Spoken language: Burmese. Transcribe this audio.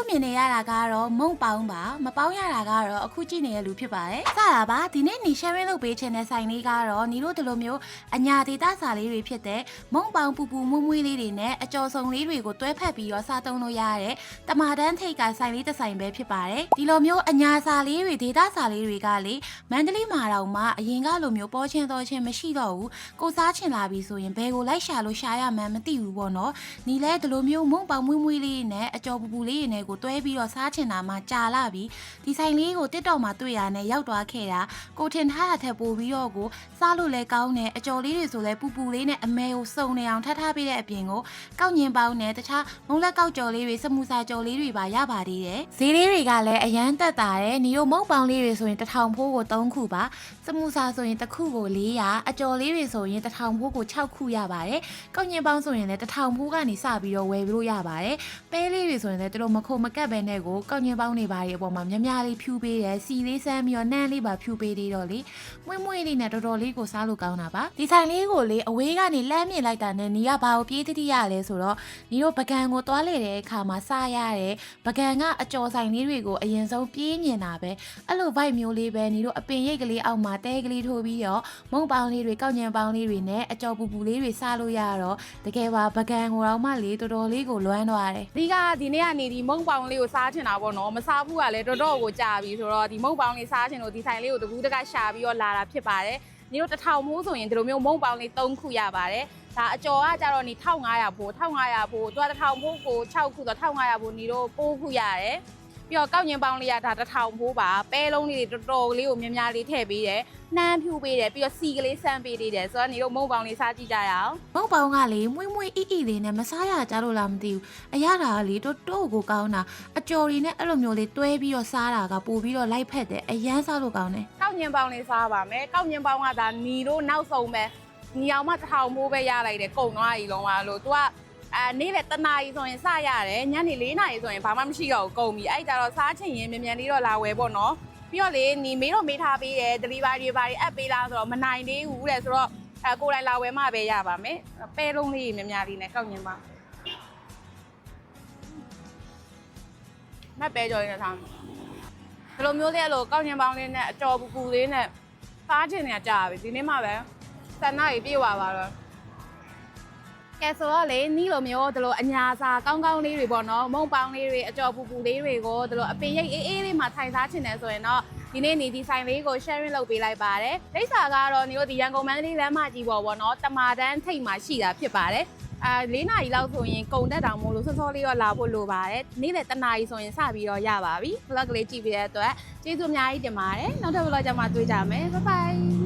မြင်နေရတာကတော့မုံပေါင်းပါမပေါင်းရတာကတော့အခုကြည့်နေတဲ့လူဖြစ်ပါတယ်စတာပါဒီနေ့နီ sharing လုပ်ပေးခြင်းတဲ့ဆိုင်လေးကတော့နီတို့ဒီလိုမျိုးအညာဒေတာစာလေးတွေဖြစ်တဲ့မုံပေါင်းပူပူမွှမွှလေးတွေနဲ့အကျော်စုံလေးတွေကိုတွဲဖက်ပြီးတော့စားသုံးလို့ရတဲ့တမာတန်းထိတ်ကဆိုင်လေးတစ်ဆိုင်ပဲဖြစ်ပါတယ်ဒီလိုမျိုးအညာစာလေးတွေဒေတာစာလေးတွေကလေမန္တလေးမှာတော့မှအရင်ကလိုမျိုးပေါ်ချင်းတော်ချင်းမရှိတော့ဘူးကိုစားချင်လာပြီဆိုရင်ဘယ်ကိုလိုက်ရှာလို့ရှာရမှန်းမသိဘူးပေါ့နော်နီလဲဒီလိုမျိုးမုံပေါင်းမွှမွှလေးနဲ့အကျော်ပူပူလေးတွေနဲ့ကိုတွဲပြီးတော့စားချင်တာမှကြာလာပြီဒီဆိုင်လေးကိုတစ်တော့မှတွေ့ရနဲ့ရောက်သွားခဲ့တာကိုထင်ထားတာထက်ပိုပြီးတော့ကိုစားလို့လဲကောင်းတယ်အကျော်လေးတွေဆိုလဲပူပူလေးနဲ့အမဲကိုစုံနေအောင်ထပ်ထားပေးတဲ့အပြင်ကိုကောက်ညင်ပေါင်းနဲ့တခြားမုံလက်ကောက်ကျော်လေးတွေစမူစာကျော်လေးတွေပါရပါသေးတယ်ဈေးလေးတွေကလည်းအရန်တက်တာတယ်နီတို့မုံပေါင်းလေးတွေဆိုရင်1000ဖိုးကို3ခုပါစမူစာဆိုရင်တစ်ခုကို400အကျော်လေးတွေဆိုရင်1000ဖိုးကို6ခုရပါတယ်ကောက်ညင်ပေါင်းဆိုရင်လည်း1000ဖိုးကနေစပြီးတော့ဝယ်လို့ရပါတယ်ပဲလေးတွေဆိုရင်လည်းတို့မခုံမကက်ပဲနဲ့ကိုကောက်ညင်ပေါင်းနေပါရဲ့အပေါ်မှာများများလေးဖြူပေးတယ်စီလေးစမ်းပြီးတော့နှမ်းလေးပါဖြူပေးသေးတော့လေမွေ့မွေ့လေးနဲ့တော်တော်လေးကိုစားလို့ကောင်းတာပါဒီဆိုင်လေးကိုလေအဝေးကနေလှမ်းမြင်လိုက်တာနဲ့နီကဘာကိုပြေးတိတိရလဲဆိုတော့နီတို့ပကံကိုသွားလေတဲ့အခါမှာစားရတယ်ပကံကအကျော်ဆိုင်လေးတွေကိုအရင်ဆုံးပြေးမြင်တာပဲအဲ့လို vibe မျိုးလေးပဲနီတို့အပင်ရိတ်ကလေးအောက်မှာတဲကလေးထိုးပြီးတော့မုံပေါင်းလေးတွေကောက်ညင်ပေါင်းလေးတွေနဲ့အကျော်ပူပူလေးတွေစားလို့ရတော့တကယ်ပါပကံကိုတော့မှလေတော်တော်လေးကိုလွမ်းသွားတယ်ဒီကဒီနေ့ကနေဒီမုံပေါင်းလေးကိုစားချင်တာပေါ့နော်မစားဘူးကလည်းတော်တော်ကိုကြာပြီဆိုတော့ဒီမုံပေါင်းလေးစားချင်လို့ဒီဆိုင်လေးကိုတကူးတကရှာပြီးတော့လာတာဖြစ်ပါတယ်ညီတို့1000မိုးဆိုရင်ဒီလိုမျိုးမုံပေါင်းလေး3ခုရပါတယ်ဒါအကျော်ကကြတော့နေ1500ဖိုး1500ဖိုးသူက1000ဖိုးကို6ခုဆို1500ဖိုးညီတို့9ခုရတယ်ပြီးတော့ကောက်ညင်ပေါင်းလေးကဒါ1000ဖိုးပါပဲလုံးလေးတွေတော်တော်လေးကိုများများလေးထည့်ပေးတယ်နှမ်းဖြူပေးတယ်ပြီးတော့စီကလေးစမ်းပေးသေးတယ်ဆိုတော့ညီတို့မုံပေါင်းလေးစားကြည့်ကြရအောင်မုံပေါင်းကလေမွေ့မွေ့အီလေးနဲ့မစားရကြလို့လားမသိဘူးအရသာကလေတော်တော်ကိုကောင်းတာအကျော်တွေနဲ့အဲ့လိုမျိုးလေးတွဲပြီးတော့စားတာကပို့ပြီးတော့လိုက်ဖက်တယ်အရန်စားလို့ကောင်းတယ်ကောက်ညင်ပေါင်းလေးစားပါမယ်ကောက်ညင်ပေါင်းကဒါညီတို့နောက်ဆုံးပဲညီအောင်မှ1000မိုးပဲရလိုက်တယ်ကုန်သွားပြီလုံးဝလို့ तू ကနေ့လေတနာရီဆိုရင်စရတယ်ညနေ4နာရီဆိုရင်ဘာမှမရှိတော့ဘူးကုန်ပြီအဲ့ကြတော့စားချင်ရင်မြန်မြန်လေးတော့လာဝယ်ပေါ့နော်ပြီးတော့လေညီမေးတော့မေးထားပေးတယ် delivery တွေဘာတွေအပ်ပေးလားဆိုတော့မနိုင်သေးဘူးတဲ့ဆိုတော့ကိုယ်တိုင်လာဝယ်မှပဲရပါမယ်ပဲလုံးလေးမြန်မြန်လေးနဲ့ကောက်ညင်ပါမက်ပဲကြော်ရင်းနဲ့ထားဒီလိုမျိုးလေးအဲ့လိုကောက်ညင်ပေါင်းလေးနဲ့အကျော်ပူပူလေးနဲ့စားချင်နေကြပြီဒီနေ့မှပဲဆန္ဒကြီးပြေးသွားပါတော့ကဲဆိုတော့လေနီးလိုမျိုးဒီလိုအညာစာကောင်းကောင်းလေးတွေပေါ့နော်မုံပေါင်းလေးတွေအကျော်ပူပူလေးတွေကိုဒီလိုအပင်ရိပ်အေးအေးလေးမှာထိုင်စားချင်တယ်ဆိုရင်တော့ဒီနေ့နေဒီဆိုင်လေးကို sharing လုပ်ပေးလိုက်ပါတယ်ဒိတ်စာကတော့ညီတို့ဒီရန်ကုန်မန္တလေးလမ်းမကြီးပေါ်ပေါ့နော်တမာတန်းထိပ်မှာရှိတာဖြစ်ပါတယ်4နာရီလောက်ဆိုရင်ကုန်တက်တောင်မို့လို့စောစောလေးတော့လာဖို့လိုပါတယ်နေ့လယ်1နာရီဆိုရင်စပြီးတော့ရပါပြီ vlog လေးကြည့်ပေးတဲ့အတွက်ကျေးဇူးအများကြီးတင်ပါတယ်နောက်တစ် vlog ကြမှာတွေ့ကြမယ် bye bye